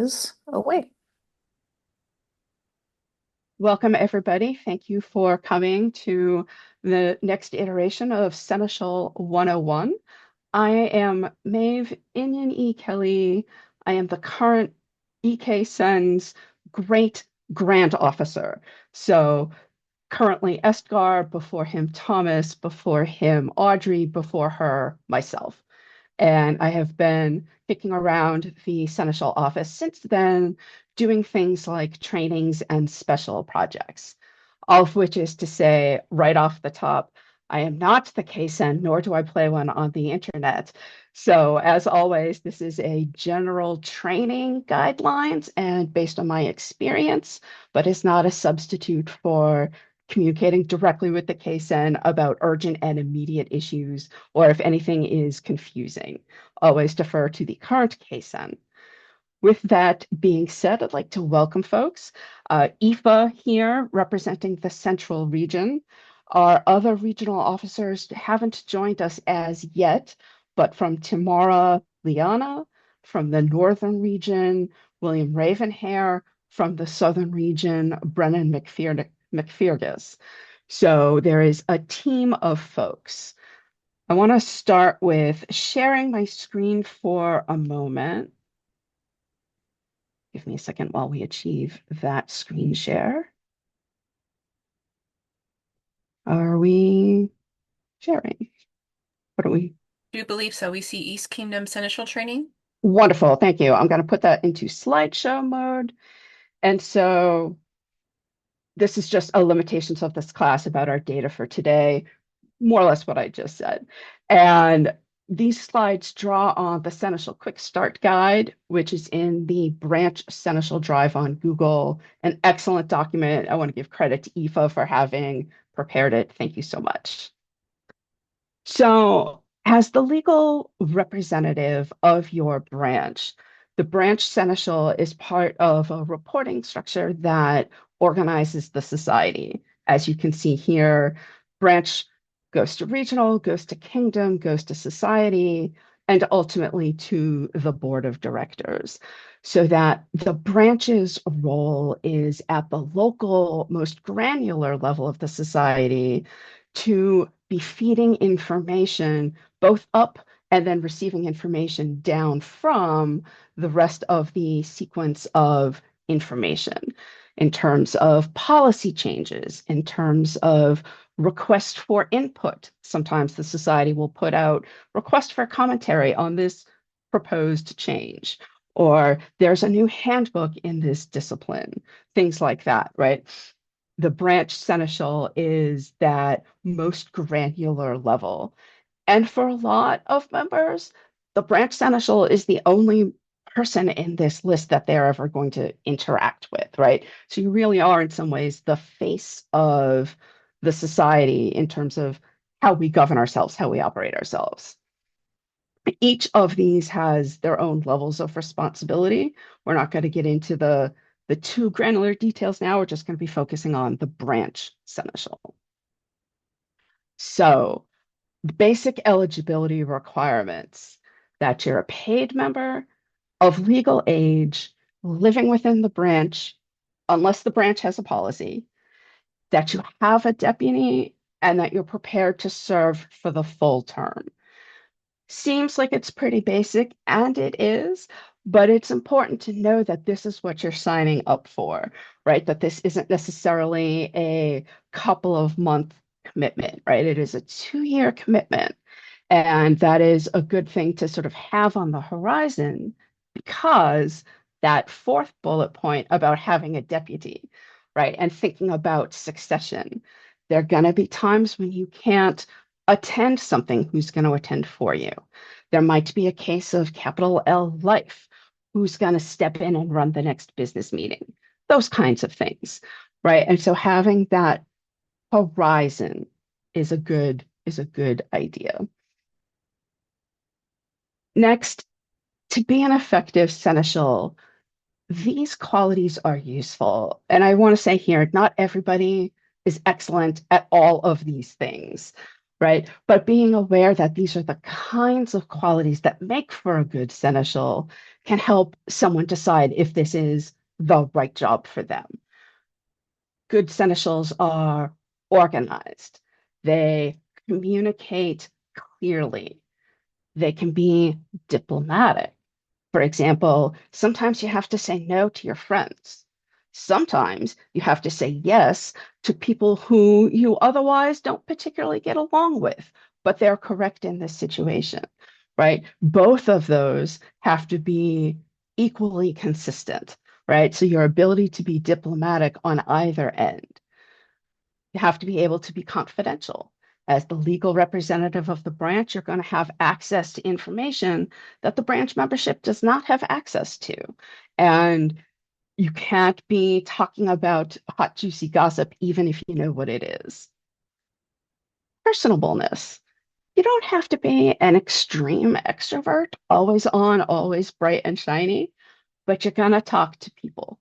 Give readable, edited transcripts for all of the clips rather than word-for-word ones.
is away. Welcome, everybody. Thank you for coming to the next iteration of Seneschal 101. I am Maeve Inyan E. Kelly. I am the current EK Sen's great grant officer. So currently Estgar, before him Thomas, before him Audrey, before her myself. And I have been kicking around the Seneschal office since then, doing things like trainings and special projects. All of which is to say, right off the top, I am not the KSEN, nor do I play one on the internet. So, as always, this is a general training guidelines and based on my experience, but is not a substitute for communicating directly with the KSEN about urgent and immediate issues, or if anything is confusing. Always defer to the current KSEN. With that being said, I'd like to welcome folks. Aoife here representing the Central Region. Our other regional officers haven't joined us as yet, but from Tamara Liana, from the Northern Region, William Ravenhair, from the Southern Region, Brennan McFeargus. So there is a team of folks. I want to start with sharing my screen for a moment. Give me a second while we achieve that screen share. Are we sharing? What are we? Do believe so. We see East Kingdom Seneschal training. Wonderful. Thank you. I'm going to put that into slideshow mode. And so this is just a limitations of this class about our data for today, more or less what I just said. And these slides draw on the Seneschal Quick Start Guide, which is in the Branch Seneschal Drive on Google, an excellent document. I want to give credit to Aoife for having prepared it. Thank you so much. So, as the legal representative of your branch, the branch seneschal is part of a reporting structure that organizes the society. As you can see here, branch goes to regional, goes to kingdom, goes to society, and ultimately to the board of directors. So that the branch's role is at the local, most granular level of the society to be feeding information both up and then receiving information down from the rest of the sequence of information in terms of policy changes, in terms of request for input. Sometimes the society will put out request for commentary on this proposed change, or there's a new handbook in this discipline, things like that, right? The branch seneschal is that most granular level. And for a lot of members, the branch seneschal is the only person in this list that they're ever going to interact with, right? So you really are, in some ways, the face of the society in terms of how we govern ourselves, how we operate ourselves. Each of these has their own levels of responsibility. We're not going to get into the too granular details now. We're just going to be focusing on the branch seneschal. So, basic eligibility requirements that you're a paid member of legal age, living within the branch, unless the branch has a policy, that you have a deputy, and that you're prepared to serve for the full term. Seems like it's pretty basic, and it is, but it's important to know that this is what you're signing up for, right? That this isn't necessarily a couple of month commitment, right? It is a 2 year commitment. And that is a good thing to sort of have on the horizon because that fourth bullet point about having a deputy, right? And thinking about succession. There are going to be times when you can't attend something who's going to attend for you. There might be a case of capital L life, who's going to step in and run the next business meeting, those kinds of things, right? And so having that horizon is a good idea. Next, to be an effective seneschal, these qualities are useful. And I want to say here, not everybody is excellent at all of these things, right? But being aware that these are the kinds of qualities that make for a good seneschal can help someone decide if this is the right job for them. Good seneschals are organized. They communicate clearly. They can be diplomatic. For example, sometimes you have to say no to your friends. Sometimes you have to say yes to people who you otherwise don't particularly get along with, but they're correct in this situation, right? Both of those have to be equally consistent, right? So your ability to be diplomatic on either end. You have to be able to be confidential. As the legal representative of the branch, you're going to have access to information that the branch membership does not have access to. And you can't be talking about hot, juicy gossip, even if you know what it is. Personableness. You don't have to be an extreme extrovert, always on, always bright and shiny, but you're going to talk to people.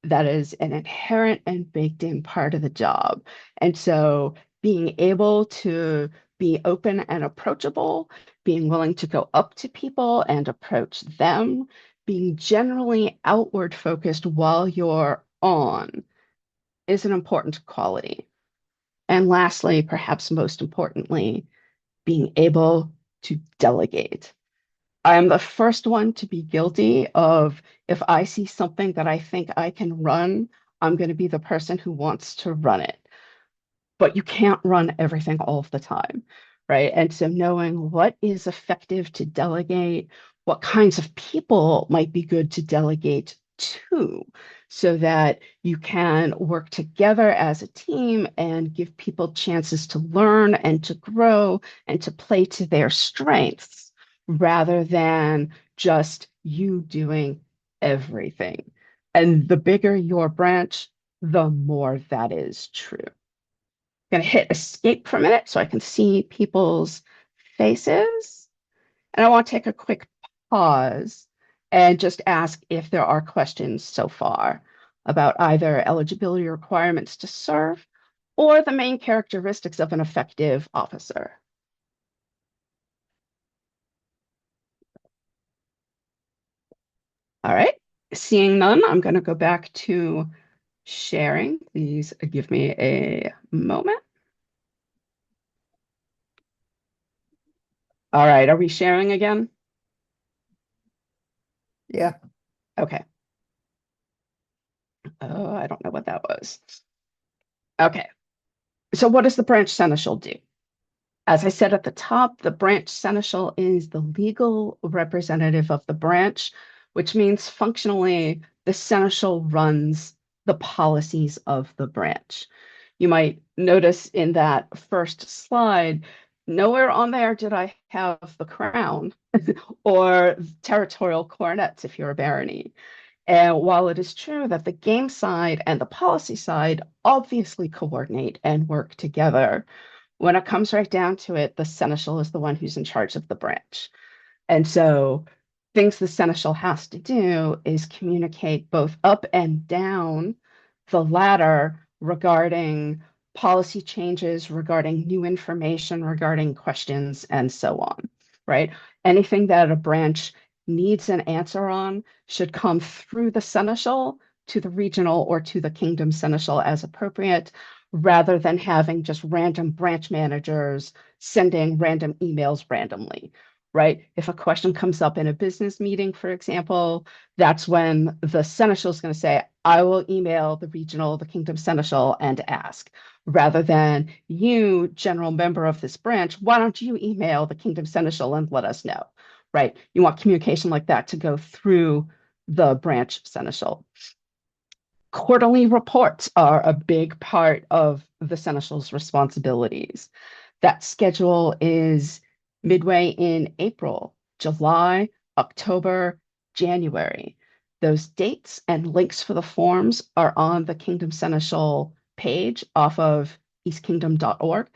That is an inherent and baked in part of the job. And so being able to be open and approachable, being willing to go up to people and approach them, being generally outward focused while you're on is an important quality. And lastly, perhaps most importantly, being able to delegate. I am the first one to be guilty of if I see something that I think I can run, I'm going to be the person who wants to run it. But you can't run everything all of the time, right? And so knowing what is effective to delegate, what kinds of people might be good to delegate to, so that you can work together as a team and give people chances to learn and to grow and to play to their strengths rather than just you doing everything. And the bigger your branch, the more that is true. Going to hit escape for a minute so I can see people's faces. And I want to take a quick pause and just ask if there are questions so far about either eligibility requirements to serve or the main characteristics of an effective officer. All right. Seeing none, I'm going to go back to sharing. Please give me a moment. All right. Are we sharing again? Yeah. Okay. Oh, I don't know what that was. Okay. So what does the branch seneschal do? As I said at the top, the branch seneschal is the legal representative of the branch, which means functionally the seneschal runs the policies of the branch. You might notice in that first slide, nowhere on there did I have the crown or territorial coronets if you're a barony. And while it is true that the game side and the policy side obviously coordinate and work together, when it comes right down to it, the seneschal is the one who's in charge of the branch. And so things the seneschal has to do is communicate both up and down the ladder regarding policy changes, regarding new information, regarding questions, and so on, right? Anything that a branch needs an answer on should come through the seneschal to the regional or to the kingdom seneschal as appropriate, rather than having just random branch managers sending random emails randomly, right? If a question comes up in a business meeting, for example, that's when the seneschal is going to say, I will email the regional, the kingdom seneschal, and ask, rather than you, general member of this branch, why don't you email the kingdom seneschal and let us know, right? You want communication like that to go through the branch seneschal. Quarterly reports are a big part of the seneschal's responsibilities. That schedule is midway in April, July, October, January. Those dates and links for the forms are on the Kingdom Seneschal page off of eastkingdom.org.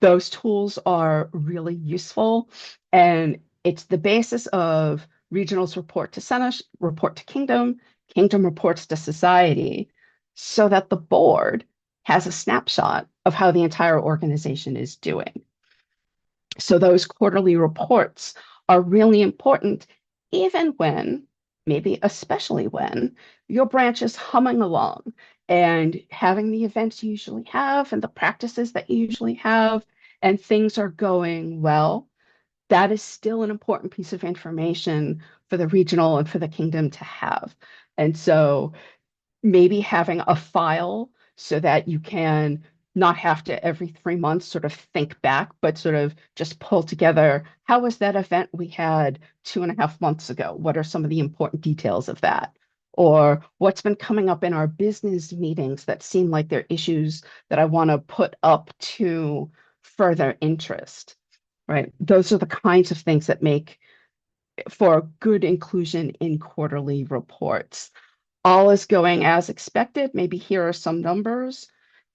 Those tools are really useful, and it's the basis of regionals report to Senate, report to Kingdom, Kingdom reports to society, so that the board has a snapshot of how the entire organization is doing. So those quarterly reports are really important even when, maybe especially when, your branch is humming along and having the events you usually have and the practices that you usually have, and things are going well, that is still an important piece of information for the regional and for the kingdom to have. And so maybe having a file so that you can not have to every 3 months sort of think back, but sort of just pull together how was that event we had 2.5 months ago? What are some of the important details of that? Or what's been coming up in our business meetings that seem like they're issues that I want to put up to further interest, right? Those are the kinds of things that make for good inclusion in quarterly reports. All is going as expected. Maybe here are some numbers.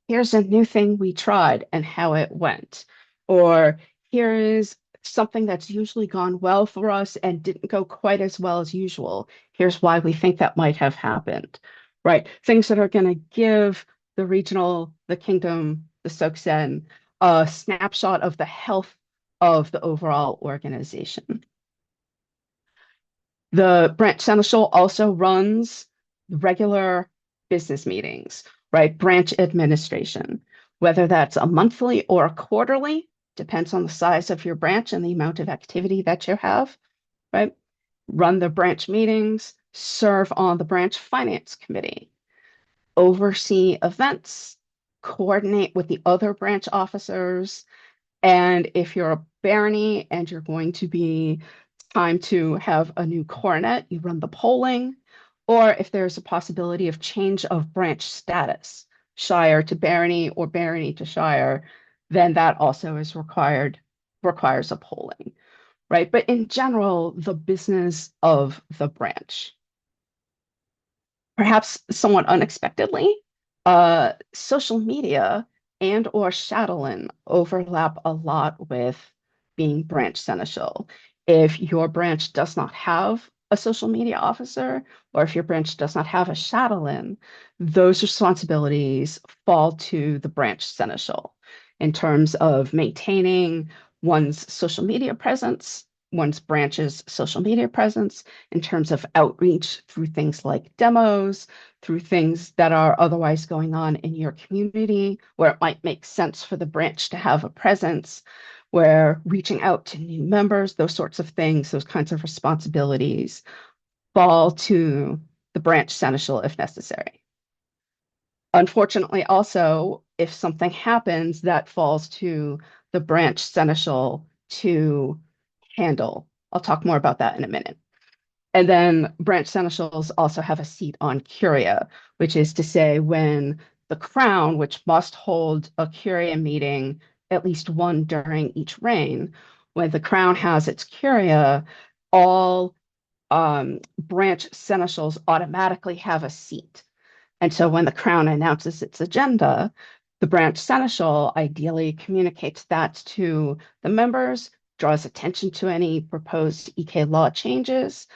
Here's a new thing we tried and how it went. Or here is something that's usually gone well for us and didn't go quite as well as usual. Here's why we think that might have happened, right? Things that are going to give the regional, the kingdom, the Soksen a snapshot of the health of the overall organization. The branch seneschal also runs regular business meetings, right? Branch administration, whether that's a monthly or a quarterly, depends on the size of your branch and the amount of activity that you have, right? Run the branch meetings, serve on the branch finance committee, oversee events, coordinate with the other branch officers, and if you're a barony and you're going to be time to have a new coronet, you run the polling. Or if there's a possibility of change of branch status, shire to barony or barony to shire, then that also is requires a polling, right? But in general, the business of the branch. Perhaps somewhat unexpectedly, social media and or Shadowlin overlap a lot with being branch seneschal. If your branch does not have a social media officer, or if your branch does not have a Shadowlin, those responsibilities fall to the branch seneschal in terms of maintaining one's social media presence, one's branch's social media presence, in terms of outreach through things like demos, through things that are otherwise going on in your community, where it might make sense for the branch to have a presence, where reaching out to new members, those sorts of things, those kinds of responsibilities fall to the branch seneschal if necessary. Unfortunately, also, if something happens, that falls to the branch seneschal to handle. I'll talk more about that in a minute. And then branch seneschals also have a seat on curia, which is to say when the crown, which must hold a curia meeting, at least one during each reign, when the crown has its curia, all branch seneschals automatically have a seat. And so when the crown announces its agenda, the branch seneschal ideally communicates that to the members, draws attention to any proposed EK law changes,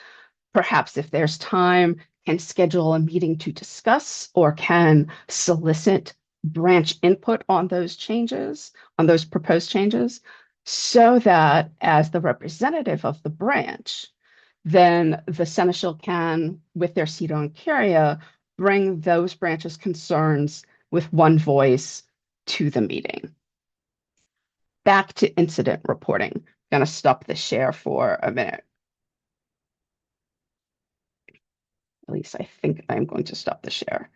perhaps if there's time, can schedule a meeting to discuss or can solicit branch input on those changes, on those proposed changes, so that as the representative of the branch, then the seneschal can, with their seat on curia, bring those branches' concerns with one voice to the meeting. Back to incident reporting. I'm going to stop the share for a minute. At least I think I'm going to stop the share.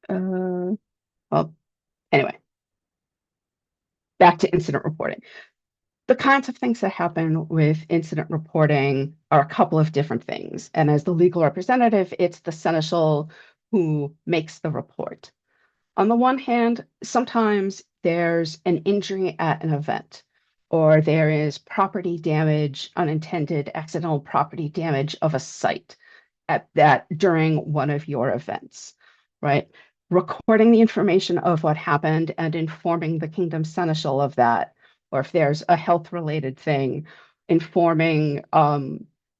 Well, anyway, back to incident reporting. The kinds of things that happen with incident reporting are a couple of different things. And as the legal representative, it's the seneschal who makes the report. On the one hand, sometimes there's an injury at an event, or there is property damage, unintended accidental property damage of a site at that during one of your events, right? Recording the information of what happened and informing the kingdom seneschal of that, or if there's a health related thing, informing,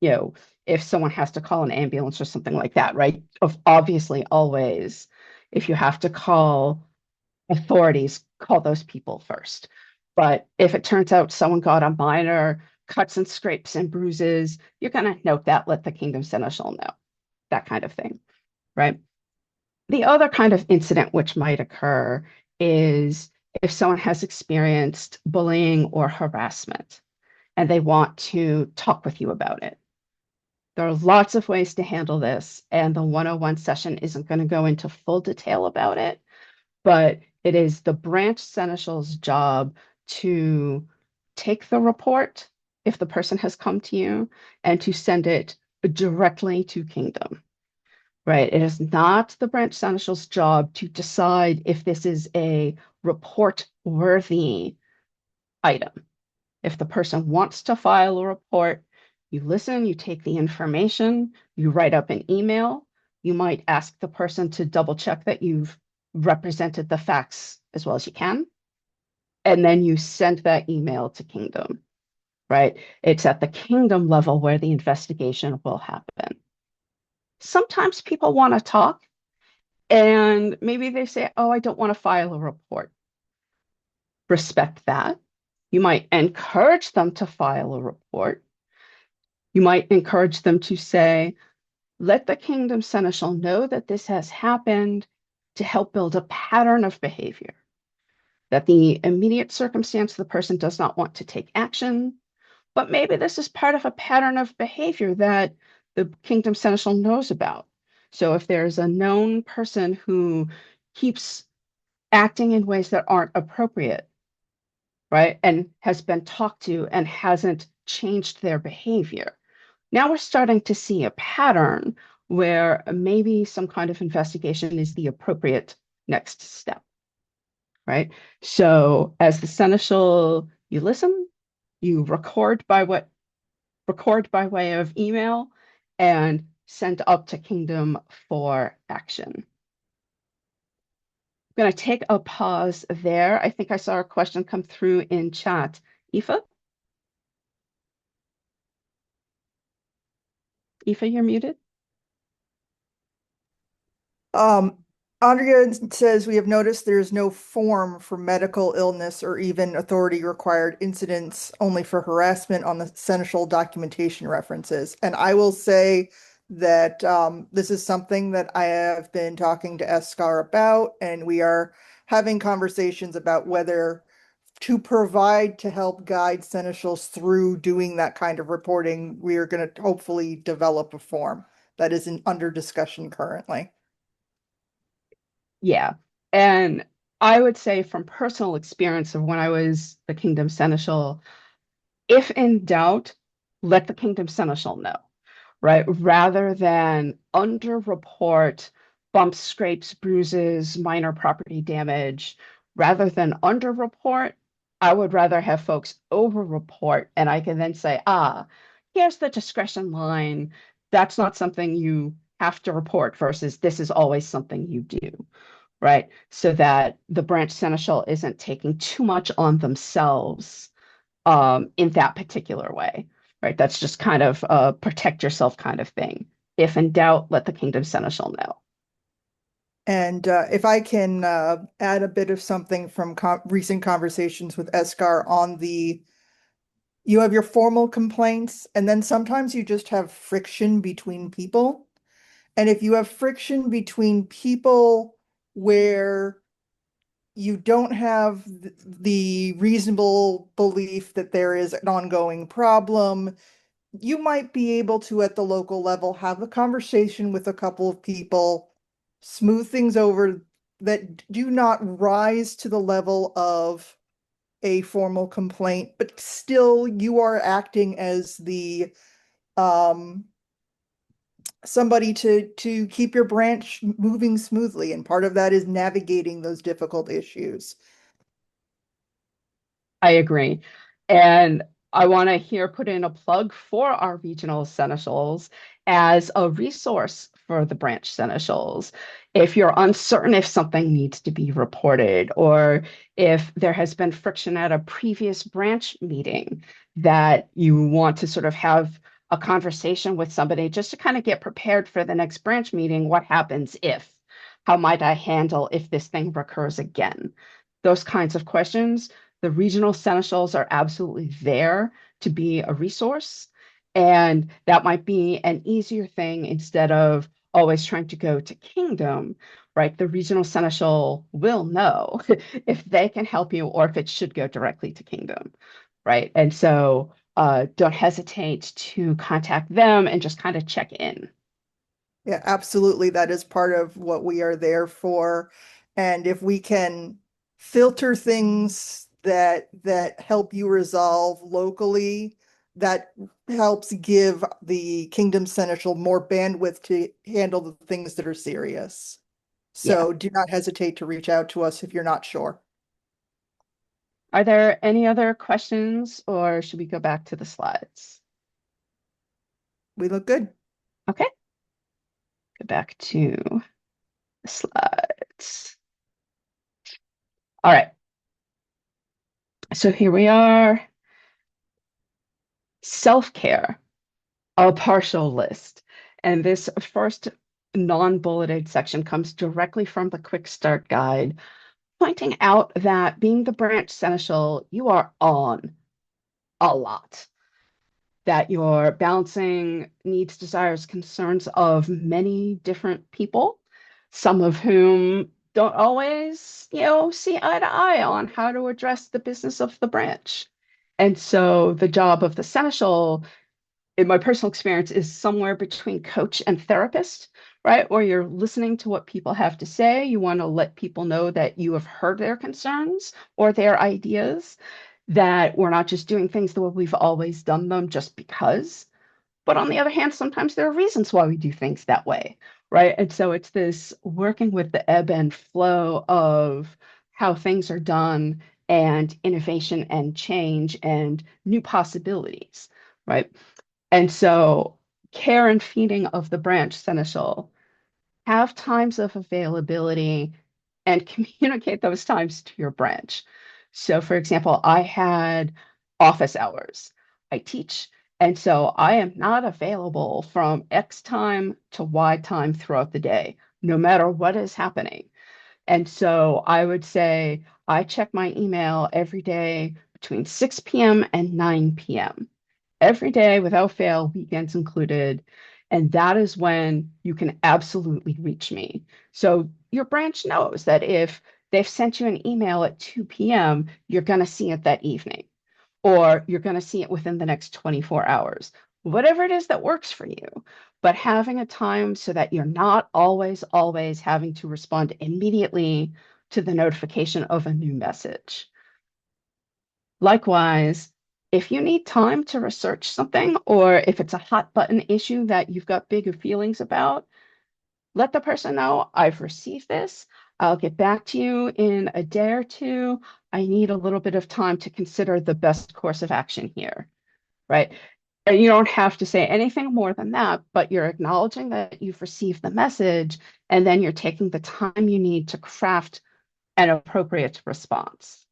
if someone has to call an ambulance or something like that, right? Of obviously always, if you have to call authorities, call those people first. But if it turns out someone got a minor cuts and scrapes and bruises, you're going to note that, let the kingdom seneschal know, that kind of thing, right? The other kind of incident which might occur is if someone has experienced bullying or harassment and they want to talk with you about it. There are lots of ways to handle this, and the 101 session isn't going to go into full detail about it, but it is the branch seneschal's job to take the report if the person has come to you and to send it directly to Kingdom, right? It is not the branch seneschal's job to decide if this is a report worthy item. If the person wants to file a report, you listen, you take the information, you write up an email. You might ask the person to double check that you've represented the facts as well as you can. And then you send that email to Kingdom, right? It's at the Kingdom level where the investigation will happen. Sometimes people want to talk and maybe they say, oh, I don't want to file a report. Respect that. You might encourage them to file a report. You might encourage them to say, let the kingdom seneschal know that this has happened to help build a pattern of behavior, that the immediate circumstance the person does not want to take action, but maybe this is part of a pattern of behavior that the kingdom seneschal knows about. So if there's a known person who keeps acting in ways that aren't appropriate, right, and has been talked to and hasn't changed their behavior, now we're starting to see a pattern where maybe some kind of investigation is the appropriate next step, right? So as the seneschal, you listen, you record by way of email and send up to Kingdom for action. I'm going to take a pause there. I think I saw a question come through in chat. Aoife? Aoife, you're muted. Um, Andrea says we have noticed there is no form for medical illness or even authority required incidents, only for harassment on the seneschal documentation references. And I will say that this is something that I have been talking to Escar about, and we are having conversations about whether to provide to help guide seneschals through doing that kind of reporting. We are going to hopefully develop a form that is under discussion currently. Yeah. And I would say from personal experience of when I was the Kingdom Seneschal, if in doubt, let the Kingdom Seneschal know, right? Rather than underreport bumps, scrapes, bruises, minor property damage, rather than underreport, I would rather have folks overreport and I can then say, here's the discretion line. That's not something you have to report versus this is always something you do, right? So that the branch seneschal isn't taking too much on themselves in that particular way, right? That's just kind of a protect yourself kind of thing. If in doubt, let the kingdom seneschal know. And if I can add a bit of something from recent conversations with Escar on you have your formal complaints, and then sometimes you just have friction between people. And if you have friction between people where you don't have the reasonable belief that there is an ongoing problem, you might be able to, at the local level, have a conversation with a couple of people, smooth things over that do not rise to the level of a formal complaint, but still you are acting as the somebody to keep your branch moving smoothly, and part of that is navigating those difficult issues. I agree. And I want to here put in a plug for our regional seneschals as a resource for the branch seneschals. If you're uncertain if something needs to be reported, or if there has been friction at a previous branch meeting that you want to sort of have a conversation with somebody just to kind of get prepared for the next branch meeting, what happens if? How might I handle if this thing recurs again? Those kinds of questions, The regional seneschals are absolutely there to be a resource. And that might be an easier thing instead of always trying to go to kingdom, right? The regional seneschal will know if they can help you or if it should go directly to kingdom, right? And so don't hesitate to contact them and just kind of check in. Yeah, absolutely. That is part of what we are there for. And if we can filter things that help you resolve locally, that helps give the Kingdom Seneschal more bandwidth to handle the things that are serious. Yeah. So do not hesitate to reach out to us if you're not sure. Are there any other questions or should we go back to the slides? We look good. Okay, go back to the slides. All right. So here we are. Self-care, a partial list. And this first non-bulleted section comes directly from the Quick Start Guide, pointing out that being the branch seneschal, you are on a lot, that you're balancing needs, desires, concerns of many different people, some of whom don't always, see eye to eye on how to address the business of the branch. And so the job of the seneschal, in my personal experience, is somewhere between coach and therapist, right? Where you're listening to what people have to say. You want to let people know that you have heard their concerns or their ideas, that we're not just doing things the way we've always done them just because. But on the other hand, sometimes there are reasons why we do things that way, right? And so it's this working with the ebb and flow of how things are done and innovation and change and new possibilities, right? And so care and feeding of the branch seneschal, have times of availability and communicate those times to your branch. So, for example, I had office hours. I teach, and so I am not available from X time to Y time throughout the day, no matter what is happening. And so I would say I check my email every day between 6 p.m. and 9 p.m. every day without fail, weekends included. And that is when you can absolutely reach me. So your branch knows that if they've sent you an email at 2 p.m., you're going to see it that evening, or you're going to see it within the next 24 hours, whatever it is that works for you. But having a time so that you're not always having to respond immediately to the notification of a new message. Likewise, if you need time to research something, or if it's a hot button issue that you've got bigger feelings about, let the person know I've received this. I'll get back to you in a day or two. I need a little bit of time to consider the best course of action here, right? And you don't have to say anything more than that, but you're acknowledging that you've received the message, and then you're taking the time you need to craft an appropriate response.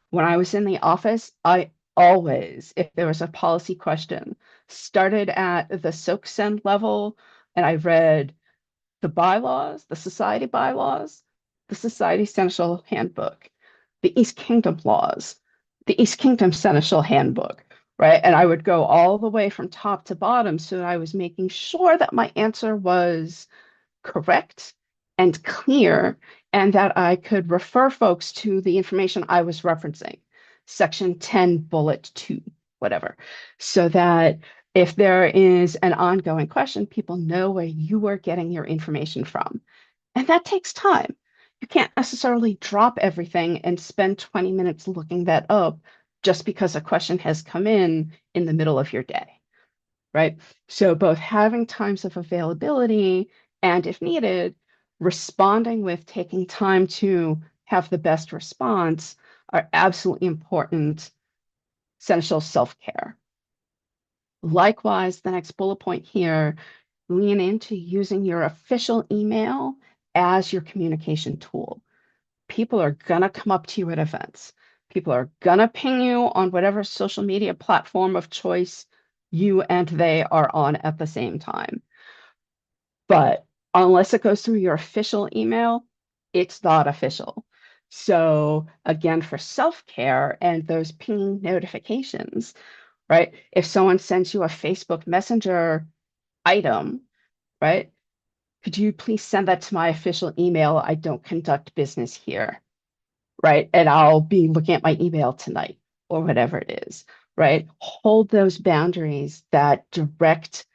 When I was in the office, I always, if there was a policy question, started at the SOC level and I read the bylaws, the society bylaws, the Society Seneschal Handbook, the East Kingdom laws, the East Kingdom Seneschal Handbook, right? And I would go all the way from top to bottom so that I was making sure that my answer was correct and clear, and that I could refer folks to the information I was referencing, section 10, bullet 2, whatever, so that if there is an ongoing question, people know where you are getting your information from. And that takes time. You can't necessarily drop everything and spend 20 minutes looking that up just because a question has come in the middle of your day, right? So both having times of availability and, if needed, responding with taking time to have the best response are absolutely important essential self-care. Likewise, the next bullet point here, lean into using your official email as your communication tool. People are going to come up to you at events. People are going to ping you on whatever social media platform of choice you and they are on at the same time. But unless it goes through your official email, it's not official. So again, for self-care and those ping notifications, right? If someone sends you a Facebook Messenger item, right? Could you please send that to my official email? I don't conduct business here, right? And I'll be looking at my email tonight or whatever it is, right? Hold those boundaries that direct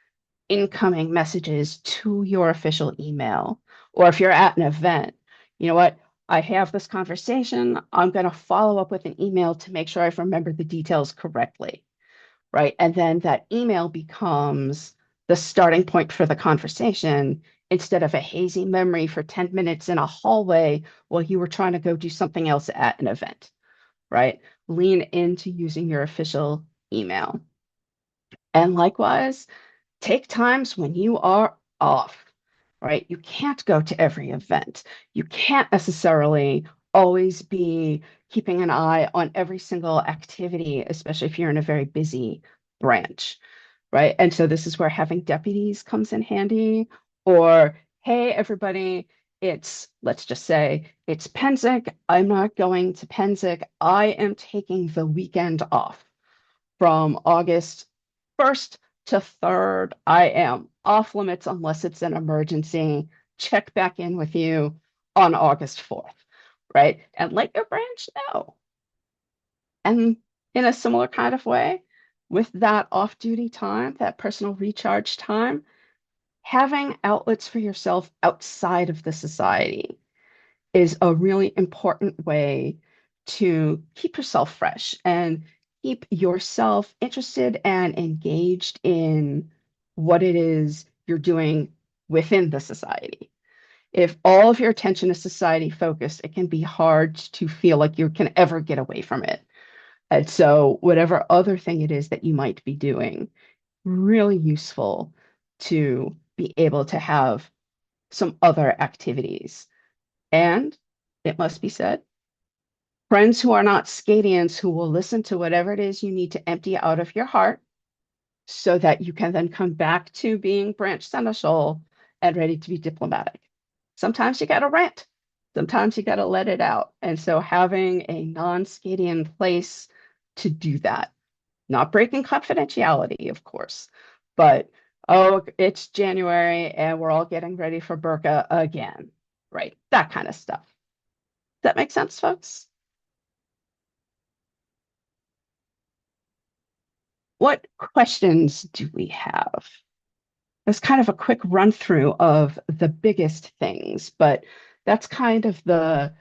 incoming messages to your official email. Or if you're at an event, you know what? I have this conversation. I'm going to follow up with an email to make sure I've remembered the details correctly, right? And then that email becomes the starting point for the conversation instead of a hazy memory for 10 minutes in a hallway while you were trying to go do something else at an event, right? Lean into using your official email. And likewise, take times when you are off, right? You can't go to every event. You can't necessarily always be keeping an eye on every single activity, especially if you're in a very busy branch, right? And so this is where having deputies comes in handy, or hey, everybody, let's just say, it's Penzic. I'm not going to Penzic. I am taking the weekend off from August 1st to 3rd. I am off limits unless it's an emergency. Check back in with you on August 4th, right? And let your branch know. And in a similar kind of way, with that off duty time, that personal recharge time, having outlets for yourself outside of the society is a really important way to keep yourself fresh and keep yourself interested and engaged in what it is you're doing within the society. If all of your attention is society focused, it can be hard to feel like you can ever get away from it. And so, whatever other thing it is that you might be doing, really useful to be able to have some other activities. And it must be said, friends who are not Scadians who will listen to whatever it is you need to empty out of your heart so that you can then come back to being branch seneschal and ready to be diplomatic. Sometimes you got to rant. Sometimes you got to let it out. And so having a non-Scadian place to do that, not breaking confidentiality, of course, but oh, it's January and we're all getting ready for Burqa again, right? That kind of stuff. Does that make sense, folks? What questions do we have? That's kind of a quick run through of the biggest things, but that's kind of the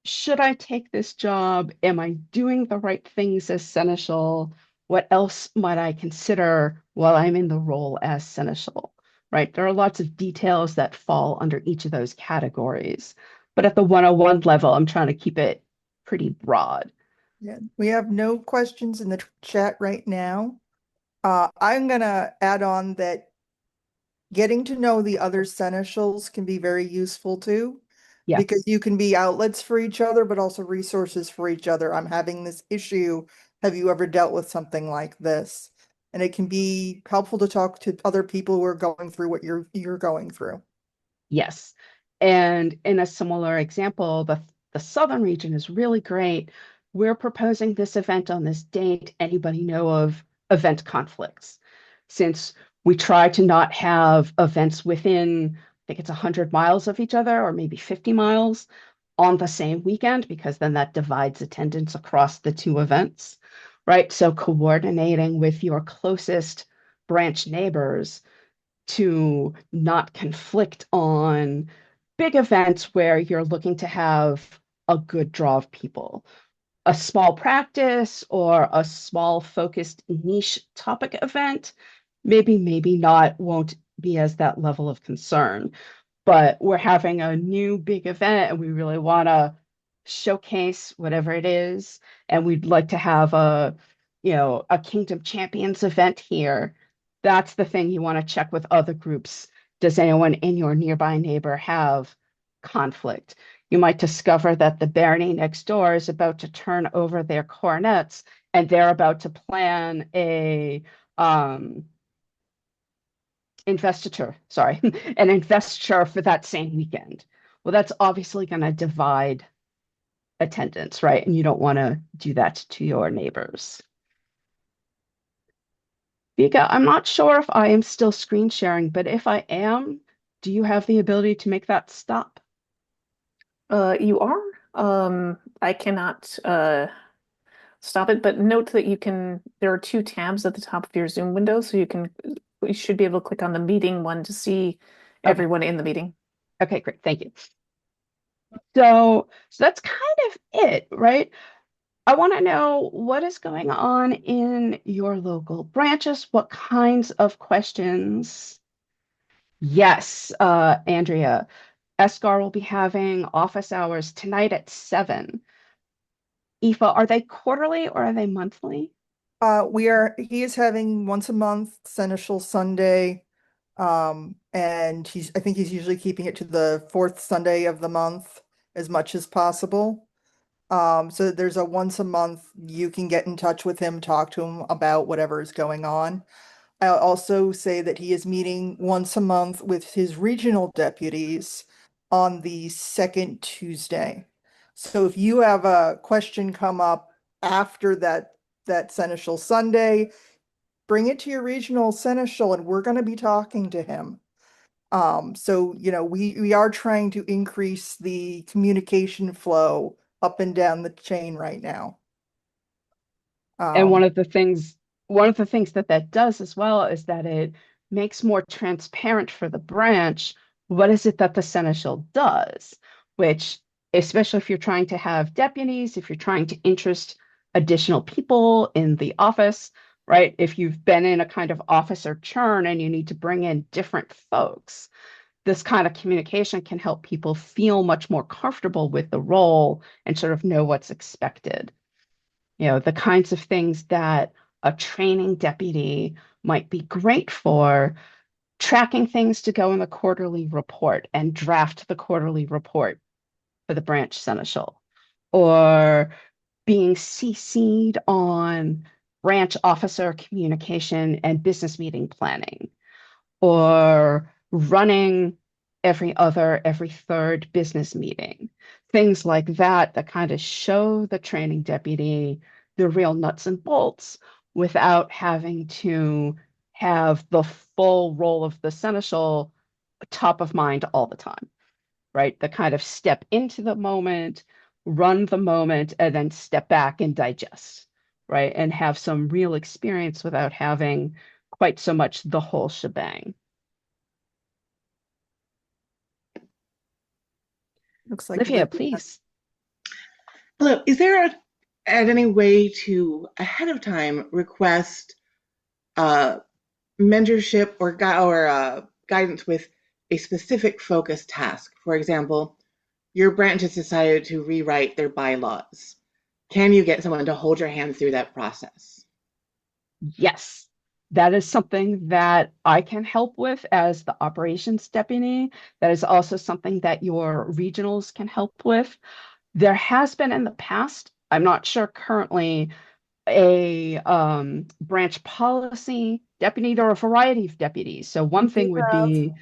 should I take this job? Am I doing the right things as seneschal? What else might I consider while I'm in the role as seneschal? Right? There are lots of details that fall under each of those categories. But at the 101 level, I'm trying to keep it pretty broad. Yeah, we have no questions in the chat right now. I'm gonna add on that getting to know the other seneschals can be very useful too, because Yes. you can be outlets for each other, but also resources for each other. I'm having this issue. Have you ever dealt with something like this? And it can be helpful to talk to other people who are going through what you're going through. Yes. And in a similar example, the southern region is really great. We're proposing this event on this date. Anybody know of event conflicts? Since we try to not have events within, I think it's 100 miles of each other or maybe 50 miles on the same weekend, because then that divides attendance across the two events, right? So coordinating with your closest branch neighbors to not conflict on big events where you're looking to have a good draw of people. A small practice or a small focused niche topic event, maybe not, won't be as that level of concern. But we're having a new big event and we really want to showcase whatever it is. And we'd like to have a Kingdom Champions event here. That's the thing you want to check with other groups. Does anyone in your nearby neighbor have conflict? You might discover that the barony next door is about to turn over their cornets and they're about to plan a investiture, sorry, an investiture for that same weekend. Well, that's obviously going to divide attendance, right? And you don't want to do that to your neighbors. Vika, I'm not sure if I am still screen sharing, but if I am, do you have the ability to make that stop? You are. I cannot stop it, but note that there are two tabs at the top of your Zoom window, so you should be able to click on the meeting one to see Okay. everyone in the meeting. Okay, great. Thank you. So that's kind of it, right? I want to know what is going on in your local branches. What kinds of questions? Yes, Andrea, Escar will be having office hours tonight at 7. Aoife, are they quarterly or are they monthly? He is having once a month, Seneschal Sunday. And I think he's usually keeping it to the fourth Sunday of the month as much as possible. So there's a once a month, you can get in touch with him, talk to him about whatever is going on. I'll also say that he is meeting once a month with his regional deputies on the second Tuesday. So if you have a question come up after that Seneschal Sunday, bring it to your regional Seneschal and we're going to be talking to him. So we are trying to increase the communication flow up and down the chain right now. And Um, one of the things that that does as well is that it makes more transparent for the branch what is it that the seneschal does, which, especially if you're trying to have deputies, if you're trying to interest additional people in the office, right? If you've been in a kind of officer churn and you need to bring in different folks, this kind of communication can help people feel much more comfortable with the role and sort of know what's expected. The kinds of things that a training deputy might be great for, tracking things to go in the quarterly report and draft the quarterly report for the branch seneschal, or being CC'd on branch officer communication and business meeting planning, or running every third business meeting. Things like that kind of show the training deputy the real nuts and bolts without having to have the full role of the seneschal top of mind all the time, right? The kind of step into the moment, run the moment, and then step back and digest, right? And have some real experience without having quite so much the whole shebang. Looks like Olivia, Olivia. please. Hello, is there any way to ahead of time request uh, mentorship or guidance with a specific focus task? For example, your branch has decided to rewrite their bylaws. Can you get someone to hold your hand through that process? Yes, that is something that I can help with as the operations deputy. That is also something that your regionals can help with. There has been in the past, I'm not sure currently, a branch policy deputy or a variety of deputies. So We one do thing would have, be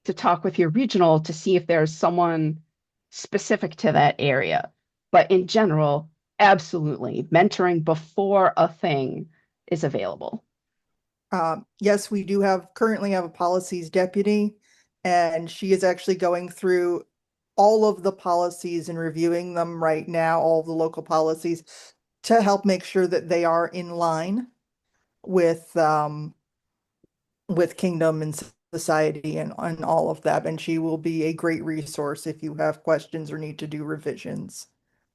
to talk with your regional to see if there's someone specific to that area. But in general, absolutely, mentoring before a thing is available. yes, we do currently have a policies deputy, and she is actually going through all of the policies and reviewing them right now, all of the local policies, to help make sure that they are in line with Kingdom and Society and all of that. And she will be a great resource if you have questions or need to do revisions.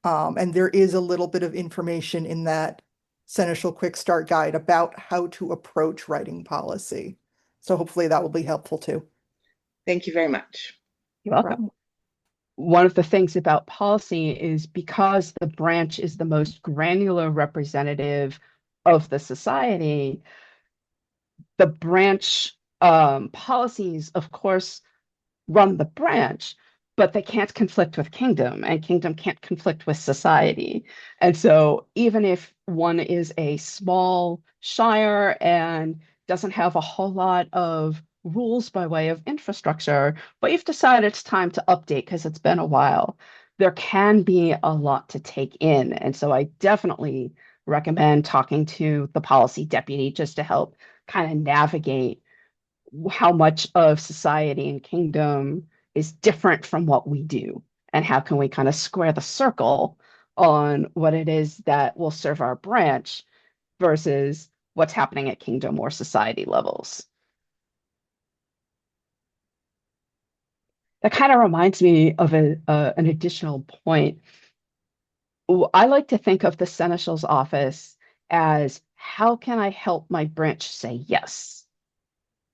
And there is a little bit of information in that Seneschal Quick Start Guide about how to approach writing policy. So hopefully that will be helpful too. Thank you very much. You're welcome. One of the things about policy is because the branch is the most granular representative of the society, the branch policies, of course, run the branch, but they can't conflict with Kingdom, and Kingdom can't conflict with society. And so, even if one is a small shire and doesn't have a whole lot of rules by way of infrastructure, but you've decided it's time to update because it's been a while, there can be a lot to take in. And so I definitely recommend talking to the policy deputy just to help kind of navigate how much of society and kingdom is different from what we do, and how can we kind of square the circle on what it is that will serve our branch versus what's happening at kingdom or society levels. That kind of reminds me of an additional point. I like to think of the Seneschal's office as how can I help my branch say yes,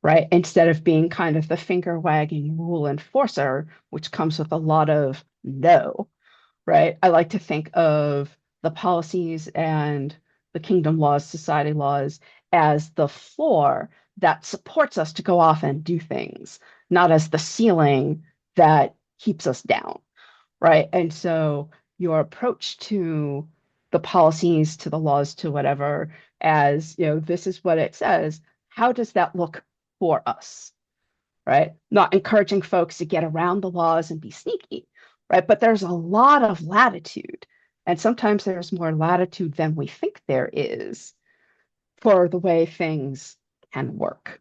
right? Instead of being kind of the finger wagging rule enforcer, which comes with a lot of no, right? I like to think of the policies and the kingdom laws, society laws as the floor that supports us to go off and do things, not as the ceiling that keeps us down, right? And so your approach to the policies, to the laws, to whatever, as this is what it says. How does that look for us? Right? Not encouraging folks to get around the laws and be sneaky, right? But there's a lot of latitude. And sometimes there's more latitude than we think there is for the way things can work,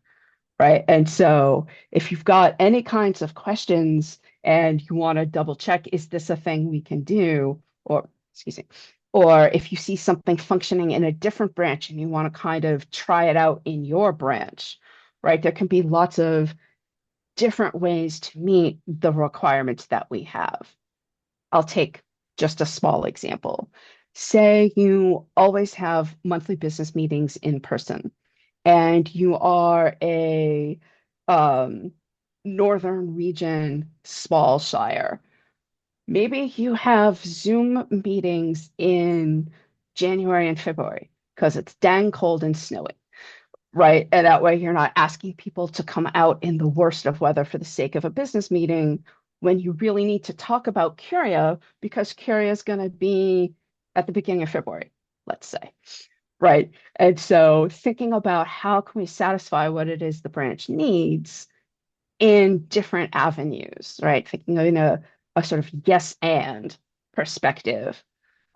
right? And so if you've got any kinds of questions and you want to double check, is this a thing we can do? Or, excuse me, or if you see something functioning in a different branch and you want to kind of try it out in your branch, right? There can be lots of different ways to meet the requirements that we have. I'll take just a small example. Say you always have monthly business meetings in person, and you are a um, northern region small shire. Maybe you have Zoom meetings in January and February because it's dang cold and snowy, right? And that way you're not asking people to come out in the worst of weather for the sake of a business meeting when you really need to talk about Curia because Curia is going to be at the beginning of February, let's say, right? And so thinking about how can we satisfy what it is the branch needs in different avenues, right? Thinking in a sort of yes and perspective,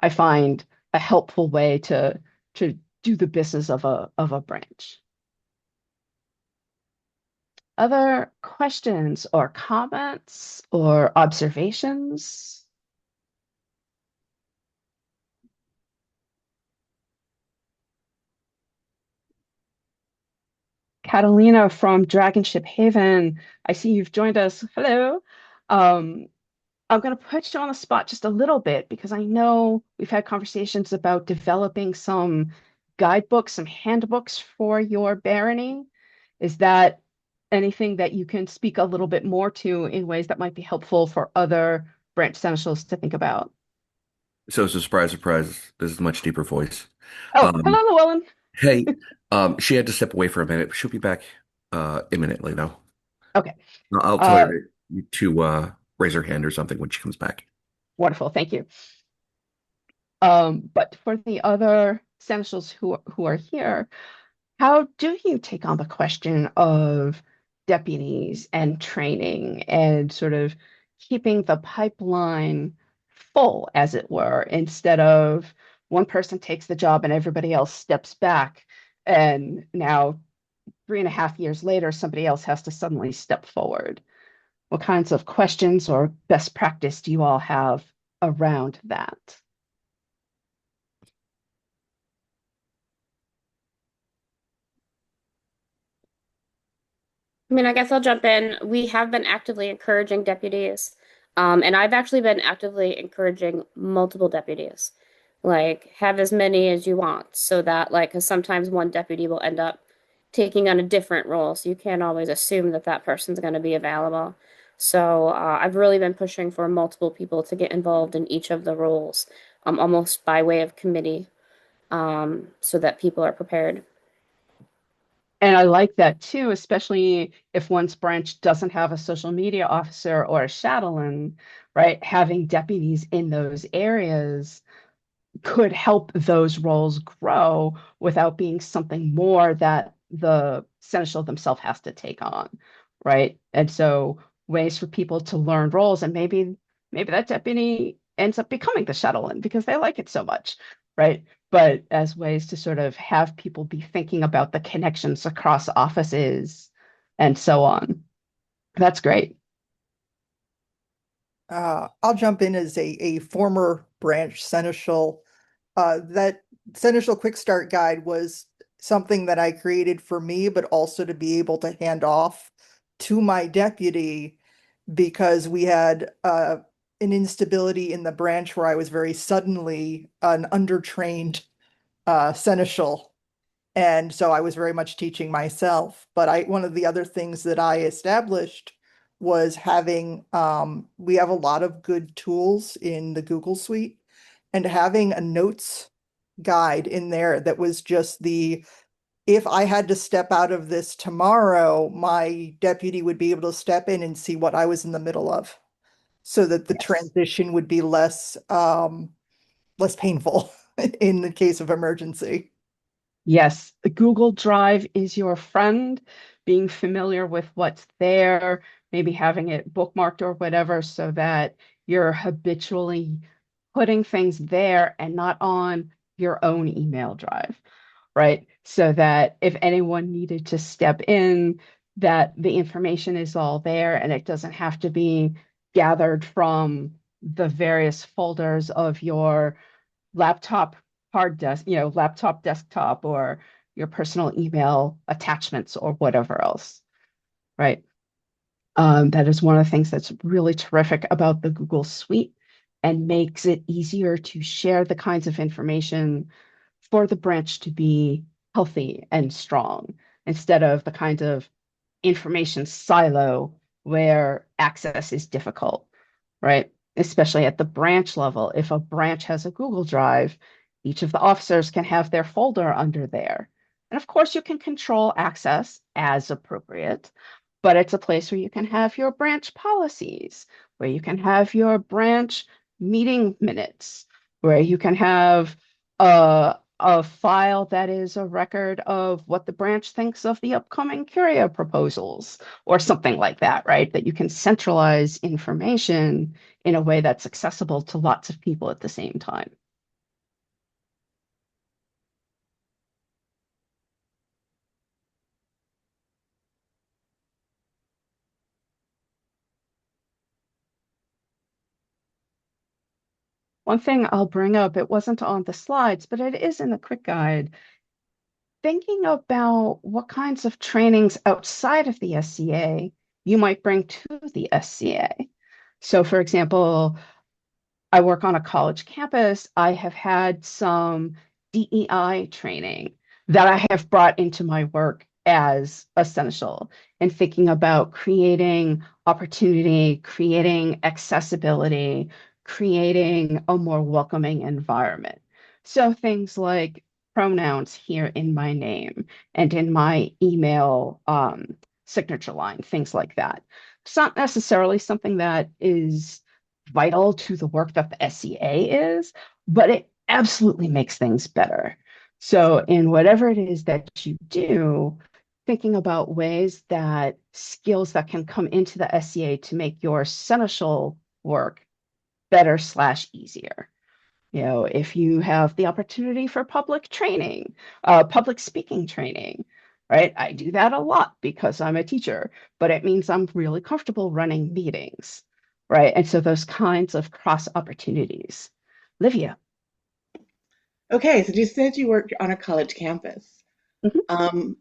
I find a helpful way to do the business of a branch. Other questions or comments or observations? Catalina from Dragonship Haven, I see you've joined us. Hello. Um, I'm going to put you on the spot just a little bit because I know we've had conversations about developing some guidebooks, some handbooks for your barony. Is that anything that you can speak a little bit more to in ways that might be helpful for other branch essentials to think about? So, surprise, surprise, this is a much deeper voice. Oh, Um, hello, Llewellyn. hey, she had to step away for a minute, but she'll be back imminently though. Okay. I'll tell Uh, her to raise her hand or something when she comes back. Wonderful. Thank you. But for the other essentials who are here, how do you take on the question of deputies and training and sort of keeping the pipeline full, as it were, instead of one person takes the job and everybody else steps back, and now 3.5 years later, somebody else has to suddenly step forward? What kinds of questions or best practice do you all have around that? I mean, I guess I'll jump in. We have been actively encouraging deputies, and I've actually been actively encouraging multiple deputies. Like, have as many as you want, so that, like, because sometimes one deputy will end up taking on a different role, so you can't always assume that that person's going to be available. So, I've really been pushing for multiple people to get involved in each of the roles, almost by way of committee, so that people are prepared. And I like that too, especially if one's branch doesn't have a social media officer or a chatelaine, right? Having deputies in those areas could help those roles grow without being something more that the seneschal themselves has to take on, right? And so ways for people to learn roles, and maybe that deputy ends up becoming the shuttle-in because they like it so much, right? But as ways to sort of have people be thinking about the connections across offices and so on. That's great. I'll jump in as a former branch seneschal. That seneschal quick start guide was something that I created for me, but also to be able to hand off to my deputy because we had an instability in the branch where I was very suddenly an undertrained seneschal. And so I was very much teaching myself. But one of the other things that I established was having, we have a lot of good tools in the Google Suite, and having a notes guide in there that was just if I had to step out of this tomorrow, my deputy would be able to step in and see what I was in the middle of, so that the Yes. transition would be less painful in the case of emergency. Yes, Google Drive is your friend. Being familiar with what's there, maybe having it bookmarked or whatever, so that you're habitually putting things there and not on your own email drive, right? So that if anyone needed to step in, that the information is all there and it doesn't have to be gathered from the various folders of your laptop hard disk, laptop desktop or your personal email attachments or whatever else, right? That is one of the things that's really terrific about the Google Suite and makes it easier to share the kinds of information for the branch to be healthy and strong instead of the kind of information silo where access is difficult, right? Especially at the branch level. If a branch has a Google Drive, each of the officers can have their folder under there. And of course, you can control access as appropriate, but it's a place where you can have your branch policies, where you can have your branch meeting minutes, where you can have a file that is a record of what the branch thinks of the upcoming Curia proposals or something like that, right? That you can centralize information in a way that's accessible to lots of people at the same time. One thing I'll bring up, it wasn't on the slides, but it is in the quick guide. Thinking about what kinds of trainings outside of the SCA you might bring to the SCA. So, for example, I work on a college campus. I have had some DEI training that I have brought into my work as essential in thinking about creating opportunity, creating accessibility, creating a more welcoming environment. So things like pronouns here in my name and in my email signature line, things like that. It's not necessarily something that is vital to the work that the SCA is, but it absolutely makes things better. So, in whatever it is that you do, thinking about ways that skills that can come into the SCA to make your seneschal work better slash easier. If you have the opportunity for public training, public speaking training, right? I do that a lot because I'm a teacher, but it means I'm really comfortable running meetings, right? And so those kinds of cross opportunities. Livia. Okay, so you said you worked on a college campus. Mhm, Um,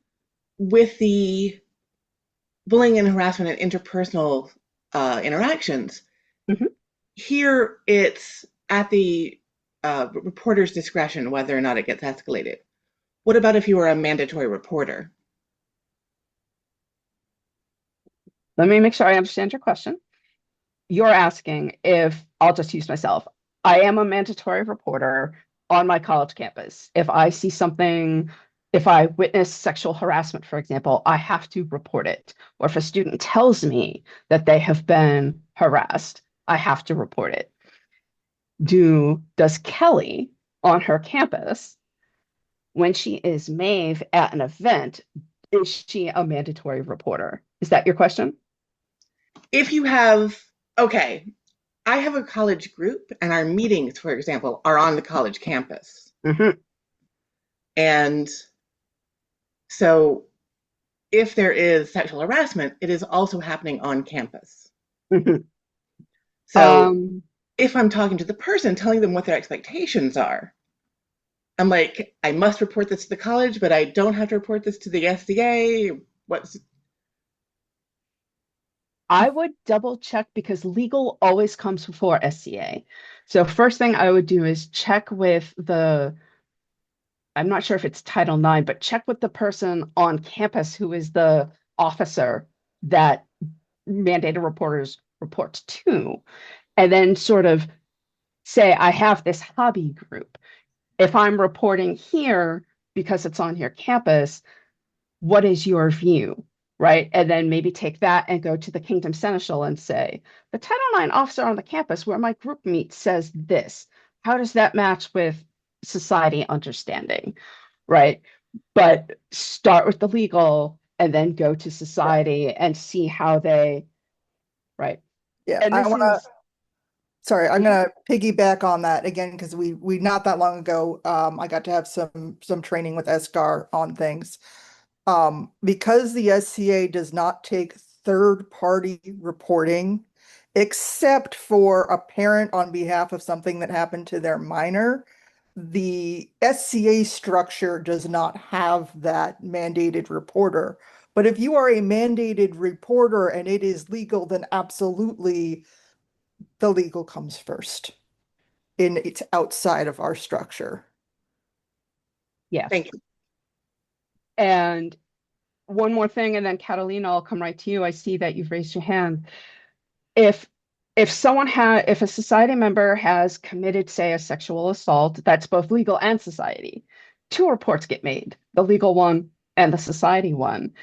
with the bullying and harassment and interpersonal interactions, mhm. here it's at the reporter's discretion whether or not it gets escalated. What about if you were a mandatory reporter? Let me make sure I understand your question. You're asking if I'll just use myself. I am a mandatory reporter on my college campus. If I see something, if I witness sexual harassment, for example, I have to report it. Or if a student tells me that they have been harassed, I have to report it. Does Kelly on her campus, when she is Maeve at an event, is she a mandatory reporter? Is that your question? If you have, okay, I have a college group, and our meetings, for example, are on the college campus. Hmm. And so if there is sexual harassment, it is also happening on campus. Hmm. So Um, if I'm talking to the person, telling them what their expectations are, I'm like, I must report this to the college, but I don't have to report this to the SDA. What's I would double check because legal always comes before SCA. So first thing I would do is check with I'm not sure if it's Title IX, but check with the person on campus who is the officer that mandated reporters report to, and then sort of say, I have this hobby group. If I'm reporting here because it's on your campus, what is your view? Right. And then maybe take that and go to the Kingdom Seneschal and say, the Title IX officer on the campus where my group meets says this. How does that match with society understanding? Right. But start with the legal and then go to Yeah. society and see how they, right. Yeah. And I this want to, is, sorry, I'm mhm. gonna piggyback on that again because we not that long ago, I got to have some training with SCAR on things. Because the SCA does not take third party reporting, except for a parent on behalf of something that happened to their minor, the SCA structure does not have that mandated reporter. But if you are a mandated reporter and it is legal, then absolutely the legal comes first. It's outside of our structure. Yes. thank you. And one more thing, and then Catalina, I'll come right to you. I see that you've raised your hand. If if a society member has committed, say, a sexual assault, that's both legal and society. Two reports get made, the legal one and the society one.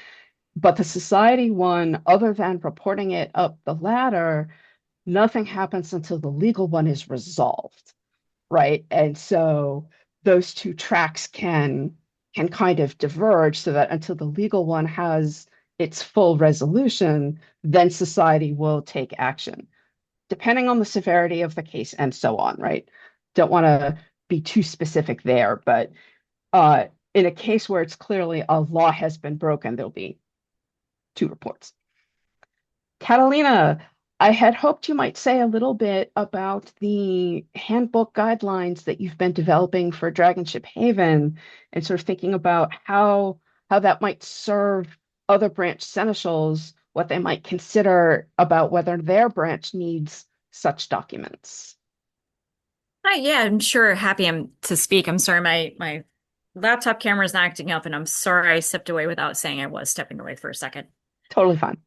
But the society one, other than reporting it up the ladder, nothing happens until the legal one is resolved, right? And so those two tracks can kind of diverge so that until the legal one has its full resolution, then society will take action, depending on the severity of the case and so on, right? Don't want to be too specific there, but uh, in a case where it's clearly a law has been broken, there'll be two reports. Catalina, I had hoped you might say a little bit about the handbook guidelines that you've been developing for Dragonship Haven and sort of thinking about how that might serve other branch seneschals, what they might consider about whether their branch needs such documents. Hi, yeah, I'm sure happy to speak. I'm sorry, my laptop camera is not acting up, and I'm sorry I stepped away without saying I was stepping away for a second. Totally fine.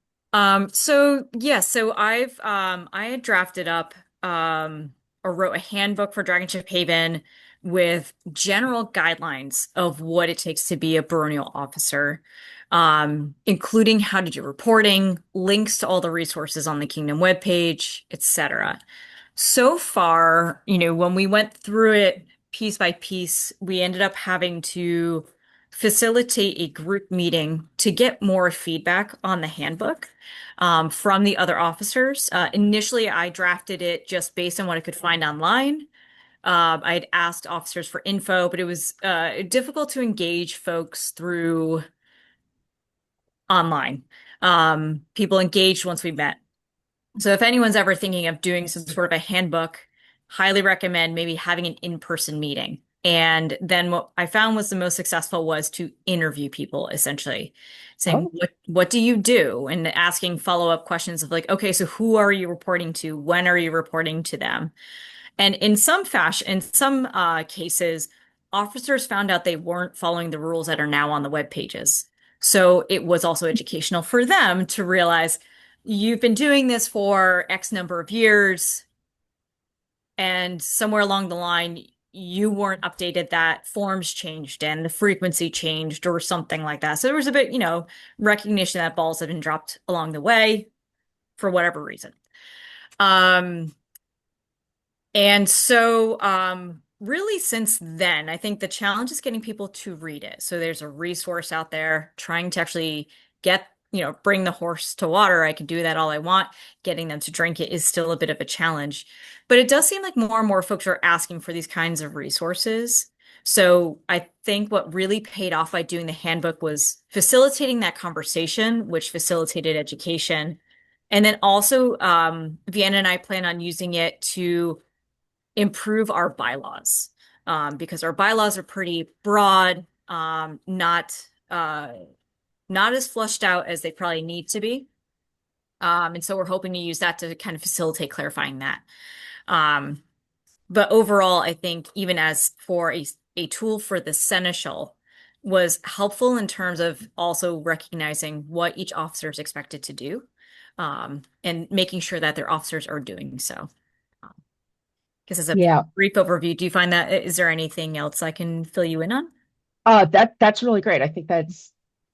So yeah, so I had drafted up or wrote a handbook for Dragonship Haven with general guidelines of what it takes to be a baronial officer, including how to do reporting, links to all the resources on the Kingdom webpage, etc. So far, when we went through it piece by piece, we ended up having to facilitate a group meeting to get more feedback on the handbook from the other officers. Initially, I drafted it just based on what I could find online. I'd asked officers for info, but it was difficult to engage folks through online. People engaged once we met. So if anyone's ever thinking of doing some sort of a handbook, highly recommend maybe having an in-person meeting. And then what I found was the most successful was to interview people, essentially saying, Oh, what do you do? And asking follow-up questions of like, okay, so who are you reporting to? When are you reporting to them? And in some fashion, in some cases, officers found out they weren't following the rules that are now on the web pages. So it was also educational for them to realize you've been doing this for X number of years, and somewhere along the line, you weren't updated that forms changed and the frequency changed or something like that. So there was a bit, recognition that balls had been dropped along the way for whatever reason. Um, And so, really, since then, I think the challenge is getting people to read it. So there's a resource out there trying to actually get bring the horse to water. I can do that all I want. Getting them to drink it is still a bit of a challenge. But it does seem like more and more folks are asking for these kinds of resources. So I think what really paid off by doing the handbook was facilitating that conversation, which facilitated education. And then also, Vienna and I plan on using it to improve our bylaws, because our bylaws are pretty broad, not as flushed out as they probably need to be. And so we're hoping to use that to kind of facilitate clarifying that. Um, but overall, I think even as for a tool for the Seneschal was helpful in terms of also recognizing what each officer is expected to do, and making sure that their officers are doing so. Because as a Yeah. brief overview, do you find that is there anything else I can fill you in on? That's really great. I think that's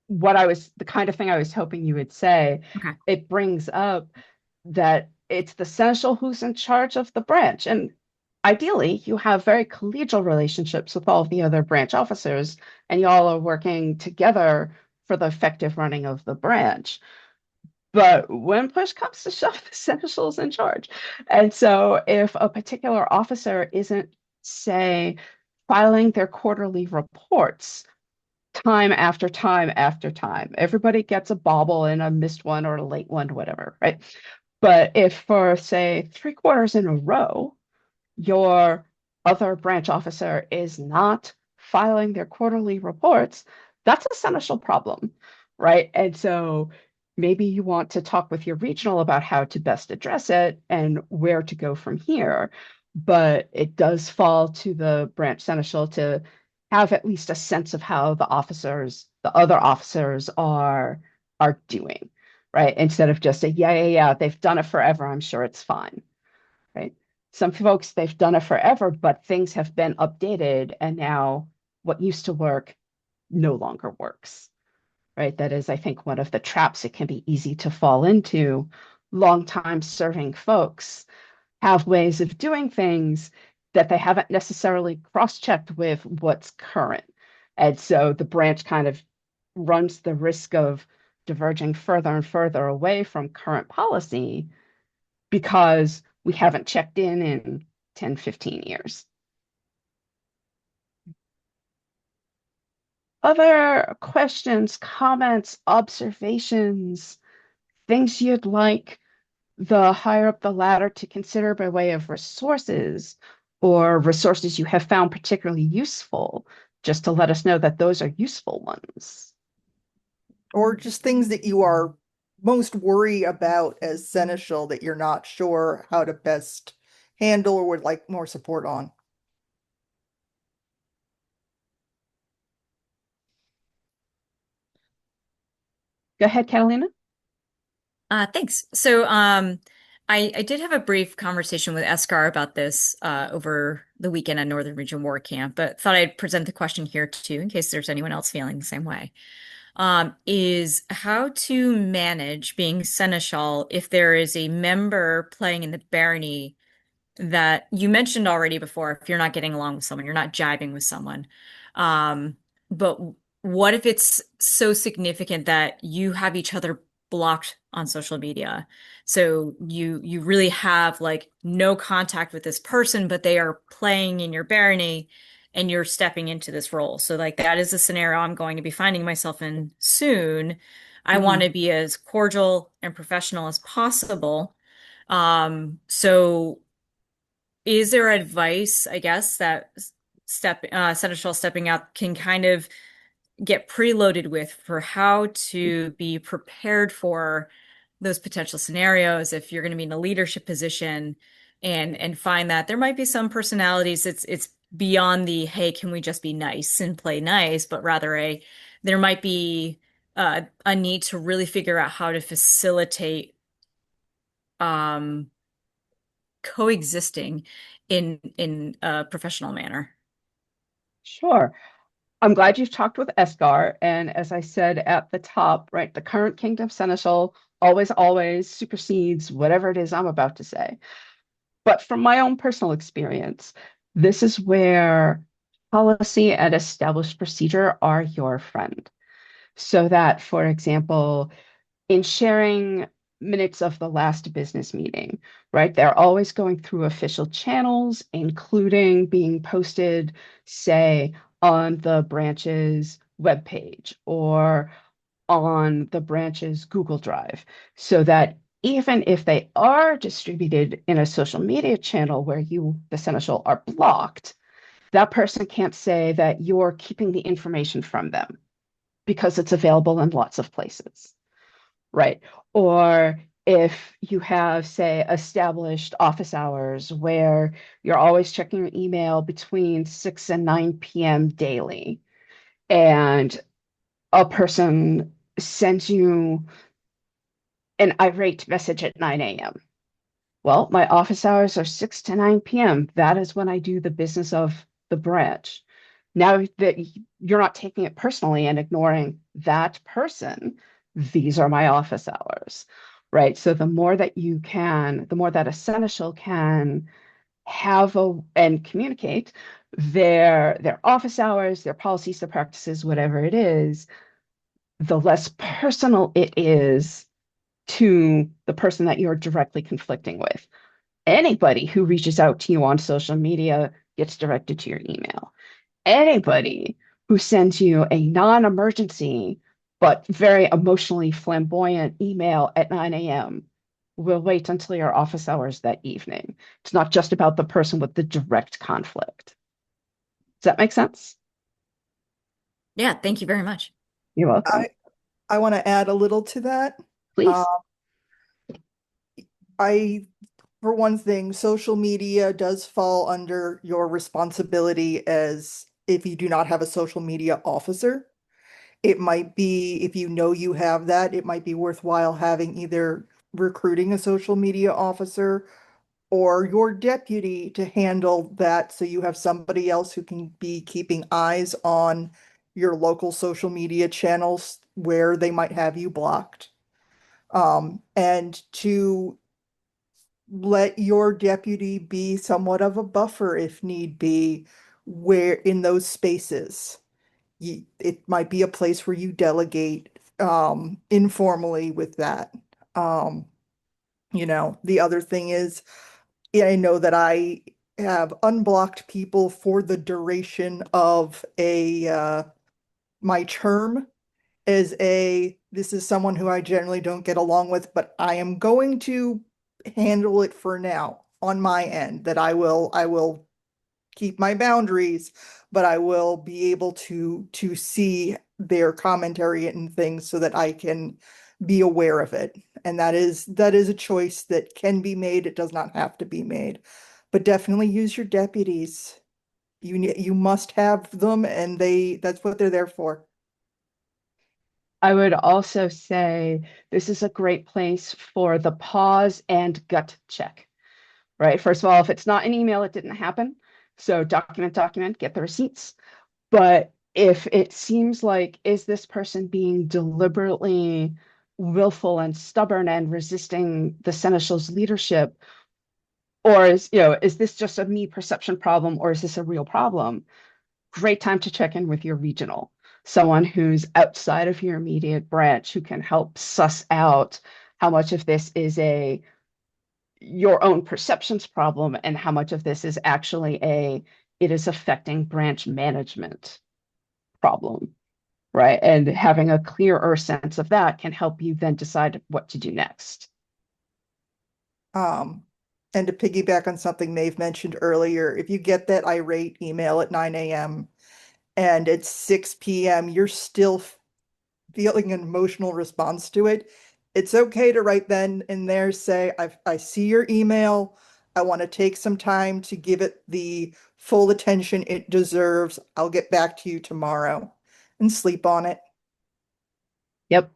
the kind of thing I was hoping you would say. Okay. It brings up that it's the seneschal who's in charge of the branch. And ideally, you have very collegial relationships with all of the other branch officers, and y'all are working together for the effective running of the branch. But when push comes to shove, the seneschal's in charge. And so if a particular officer isn't, say, filing their quarterly reports time after time after time, everybody gets a bobble and a missed one or a late one, whatever, right? But if for, say, 3 quarters in a row, your other branch officer is not filing their quarterly reports, that's a seneschal problem, right? And so maybe you want to talk with your regional about how to best address it and where to go from here. But it does fall to the branch seneschal to have at least a sense of how the other officers are doing, right? Instead of just a yeah, they've done it forever, I'm sure it's fine, right? Some folks, they've done it forever, but things have been updated, and now what used to work no longer works, right? That is, I think, one of the traps it can be easy to fall into. Long time serving folks have ways of doing things that they haven't necessarily cross-checked with what's current. And so the branch kind of runs the risk of diverging further and further away from current policy because we haven't checked in 10, 15 years. Other questions, comments, observations, things you'd like the higher up the ladder to consider by way of resources or resources you have found particularly useful, just to let us know that those are useful ones. Or just things that you are most worried about as seneschal that you're not sure how to best handle or would like more support on. Go ahead, Catalina. Thanks. So, I did have a brief conversation with Eskar about this over the weekend at Northern Region War Camp, but thought I'd present the question here too, in case there's anyone else feeling the same way. Is how to manage being seneschal if there is a member playing in the barony that you mentioned already before, if you're not getting along with someone, you're not jiving with someone. But what if it's so significant that you have each other blocked on social media? So you really have like no contact with this person, but they are playing in your barony and you're stepping into this role. So like that is a scenario I'm going to be finding myself in soon. I want to be as cordial and professional as possible. So is there advice, I guess, that Seneschal stepping out can kind of get preloaded with for how to be prepared for those potential scenarios if you're going to be in a leadership position and find that there might be some personalities it's beyond the hey, can we just be nice and play nice, but rather there might be a need to really figure out how to facilitate um coexisting in a professional manner. Sure. I'm glad you've talked with Esgar. And as I said at the top, right, the current Kingdom Seneschal always supersedes whatever it is I'm about to say. But from my own personal experience, this is where policy and established procedure are your friend. So that, for example, in sharing minutes of the last business meeting, right? They're always going through official channels, including being posted, say, on the branch's webpage or on the branch's Google Drive, so that even if they are distributed in a social media channel where you, the Seneschal, are blocked, that person can't say that you're keeping the information from them because it's available in lots of places, right? Or if you have, say, established office hours where you're always checking your email between 6 and 9 p.m. daily, and a person sends you an irate message at 9 a.m. Well, my office hours are 6 to 9 p.m. That is when I do the business of the branch. Now that you're not taking it personally and ignoring that person, these are my office hours, right? So the more that you can, the more that a seneschal can have and communicate their office hours, their policies, their practices, whatever it is, the less personal it is to the person that you're directly conflicting with. Anybody who reaches out to you on social media gets directed to your email. Anybody who sends you a non-emergency but very emotionally flamboyant email at 9 a.m. will wait until your office hours that evening. It's not just about the person with the direct conflict. Does that make sense? Yeah, thank you very much. You're welcome. I want to add a little to that. Uh, Please. for one thing, social media does fall under your responsibility as if you do not have a social media officer. It might be, if you know you have that, it might be worthwhile having either recruiting a social media officer or your deputy to handle that so you have somebody else who can be keeping eyes on your local social media channels where they might have you blocked. And to let your deputy be somewhat of a buffer if need be, where in those spaces. It might be a place where you delegate informally with that. Um, the other thing is, yeah, I know that I have unblocked people for the duration of a my term as this is someone who I generally don't get along with, but I am going to handle it for now on my end, that I will keep my boundaries, but I will be able to see their commentary and things so that I can be aware of it. And that is a choice that can be made. It does not have to be made. But definitely use your deputies. You must have them, and that's what they're there for. I would also say this is a great place for the pause and gut check, right? First of all, if it's not an email, it didn't happen. So document, get the receipts. But if it seems like, is this person being deliberately willful and stubborn and resisting the seneschal's leadership? Or is this just a me perception problem, or is this a real problem? Great time to check in with your regional, someone who's outside of your immediate branch who can help suss out how much of this is your own perceptions problem and how much of this is actually it is affecting branch management problem, right? And having a clearer sense of that can help you then decide what to do next. Um, and to piggyback on something Maeve mentioned earlier, if you get that irate email at 9 a.m. and it's 6 p.m., you're still feeling an emotional response to it, it's okay to right then and there say, I see your email. I want to take some time to give it the full attention it deserves. I'll get back to you tomorrow and sleep on it. Yep.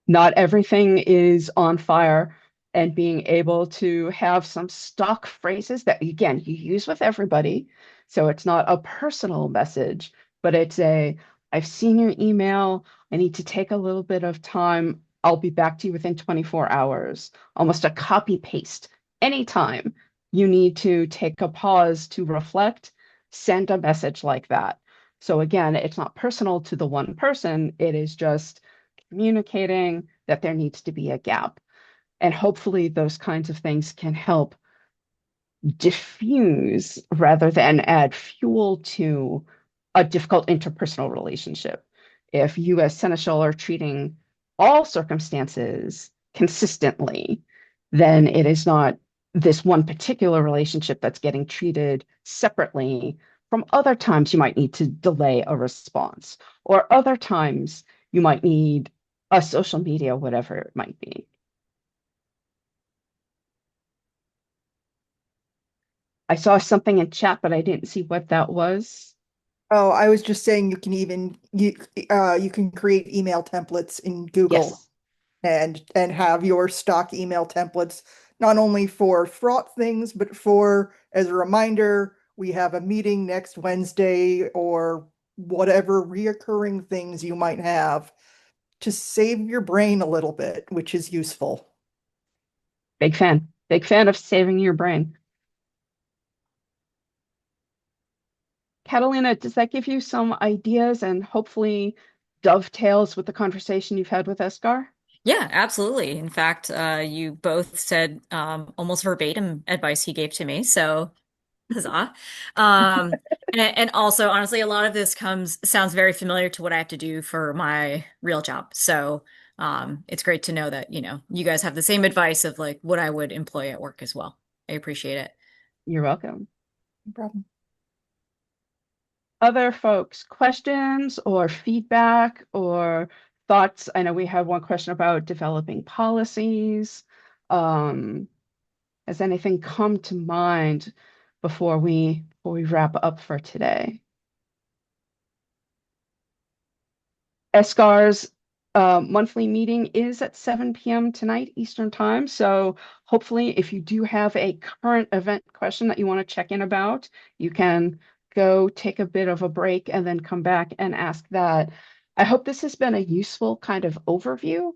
Not everything is on fire, and being able to have some stock phrases that, again, you use with everybody. So it's not a personal message, but it's I've seen your email. I need to take a little bit of time. I'll be back to you within 24 hours. Almost a copy paste. Anytime you need to take a pause to reflect, send a message like that. So again, it's not personal to the one person. It is just communicating that there needs to be a gap. And hopefully those kinds of things can help diffuse rather than add fuel to a difficult interpersonal relationship. If you as Seneschal are treating all circumstances consistently, then it is not this one particular relationship that's getting treated separately from other times you might need to delay a response, or other times you might need a social media, whatever it might be. I saw something in chat, but I didn't see what that was. Oh, I was just saying you can create email templates in Google Yes, and have your stock email templates not only for fraught things, but for as a reminder, we have a meeting next Wednesday or whatever reoccurring things you might have to save your brain a little bit, which is useful. big fan. Big fan of saving your brain. Catalina, does that give you some ideas and hopefully dovetails with the conversation you've had with Esgar? Yeah, absolutely. In fact, you both said almost verbatim advice he gave to me. So huzzah. And also, honestly, a lot of this sounds very familiar to what I have to do for my real job. So it's great to know that, you guys have the same advice of like what I would employ at work as well. I appreciate it. You're welcome. No problem. Other folks, questions or feedback or thoughts? I know we had one question about developing policies. Um, has anything come to mind before we wrap up for today? Escar's monthly meeting is at 7 p.m. tonight, Eastern Time. So hopefully, if you do have a current event question that you want to check in about, you can go take a bit of a break and then come back and ask that. I hope this has been a useful kind of overview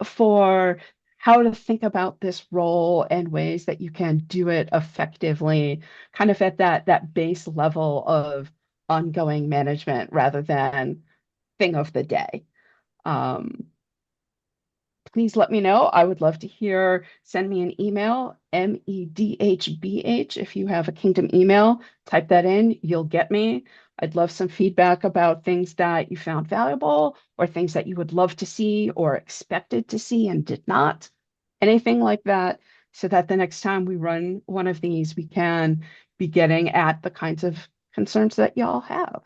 for how to think about this role and ways that you can do it effectively, kind of at that base level of ongoing management rather than thing of the day. Um, Please let me know. I would love to hear. Send me an email, medhbh. If you have a Kingdom email, type that in. You'll get me. I'd love some feedback about things that you found valuable or things that you would love to see or expected to see and did not. Anything like that, so that the next time we run one of these, we can be getting at the kinds of concerns that y'all have.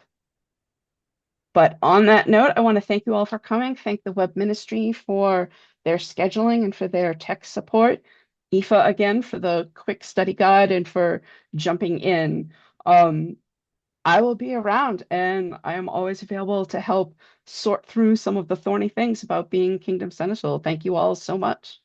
But on that note, I want to thank you all for coming. Thank the web ministry for their scheduling and for their tech support. Aoife again for the quick study guide and for jumping in. I will be around and I am always available to help sort through some of the thorny things about being Kingdom Seneschal. Thank you all so much.